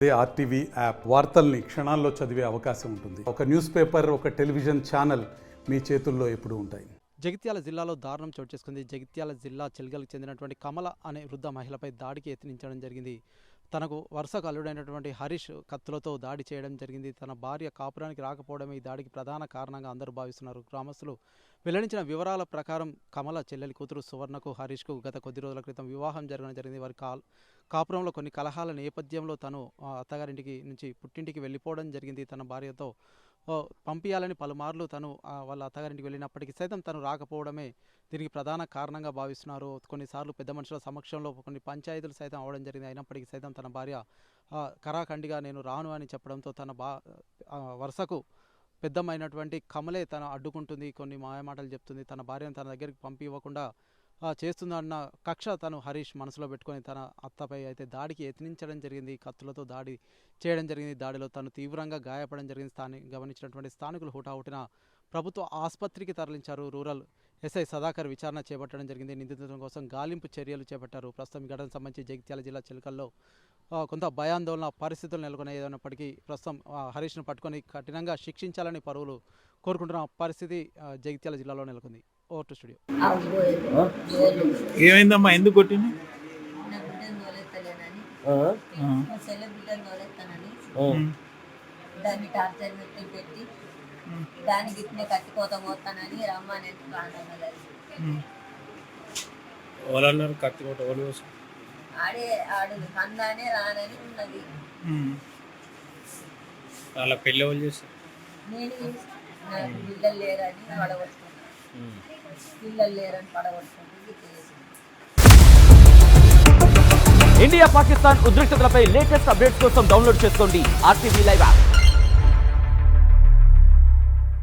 RTV app వార్తల్ని క్షణాల్లో చదివే అవకాశం ఉంటుంది. ఒక న్యూస్ పేపర్, ఒక టెలివిజన్ ఛానల్ మీ చేతుల్లో ఎప్పుడూ ఉంటాయి. జగిత్యాల జిల్లాలో దారుణం చోటు చేసుకుంది. జగిత్యాల జిల్లా చెల్గలకు చెందినటువంటి కమల అనే వృద్ధ మహిళపై దాడికి యత్నించడం జరిగింది. తనకు వరుసకు అల్లుడైనటువంటి హరీష్ కత్తులతో దాడి చేయడం జరిగింది. తన భార్య కాపురానికి రాకపోవడమే ఈ దాడికి ప్రధాన కారణంగా అందరూ భావిస్తున్నారు. గ్రామస్తులు వెల్లడించిన వివరాల ప్రకారం కమల చెల్లెలి కూతురు సువర్ణకు హరీష్కు గత కొద్ది రోజుల క్రితం వివాహం జరగడం జరిగింది. వారి కాపురంలో కొన్ని కలహాల నేపథ్యంలో తను అత్తగారింటికి నుంచి పుట్టింటికి వెళ్ళిపోవడం జరిగింది. తన భార్యతో పంపించాలని పలుమార్లు తను వాళ్ళ అత్తగారింటికి వెళ్ళినప్పటికీ సైతం తను రాకపోవడమే దీనికి ప్రధాన కారణంగా భావిస్తున్నారు. కొన్నిసార్లు పెద్ద మనుషుల సమక్షంలో కొన్ని పంచాయతీలు సైతం అవడం జరిగింది. అయినప్పటికీ సైతం తన భార్య కరాఖండిగా నేను రాను అని చెప్పడంతో తన వరుసకు పెద్దమైనటువంటి కమలే తను అడ్డుకుంటుంది, కొన్ని మాయమాటలు చెప్తుంది. తన భార్యను తన దగ్గరికి పంపివ్వకుండా చేస్తుందన్న కక్ష తను హరీష్ మనసులో పెట్టుకొని తన అత్తపై అయితే దాడికి యత్నించడం జరిగింది. కత్తులతో దాడి చేయడం జరిగింది. దాడిలో తను తీవ్రంగా గాయపడడం జరిగింది. గమనించినటువంటి స్థానికులు హుటాహుటిన ప్రభుత్వ ఆసుపత్రికి తరలించారు. రూరల్ ఎస్ఐ సదాకర్ విచారణ చేపట్టడం జరిగింది. నిందితుల కోసం గాలింపు చర్యలు చేపట్టారు. ప్రస్తుతం ఈ ఘటనకు సంబంధించి జగిత్యాల జిల్లా చిలకల్లో కొంత భయాందోళన పరిస్థితులు నెలకొనేదన్నప్పటికీ ప్రస్తుతం హరీష్ను పట్టుకొని కఠినంగా శిక్షించాలని పరువులు కోరుకుంటున్న పరిస్థితి జగిత్యాల జిల్లాలో నెలకొంది. Over to studio. ఏమైందమ్మా, ఎందుకు కొట్టింది? దాన్ని టార్చర్ పెట్టి దానికి ఇట్నే కట్టిపోతాం పోతానని రమ్మని వాళ్ళన్నారు. కత్తికోట ఆడే ఆడు కందానే రానని ఉన్నది. వాళ్ళ పెళ్ళి వాళ్ళు చేస్తారు. నేను నాకు పిల్లలు లేరని పడగొట్టుకున్నాను. పిల్లలు లేరని పడగొట్టుకుంటే ఇండియా పాకిస్తాన్ ఉద్రిక్తతలపై లేటెస్ట్ అప్డేట్స్ కోసం డౌన్లోడ్ చేసుకోండి RTV లైవ్ యాప్.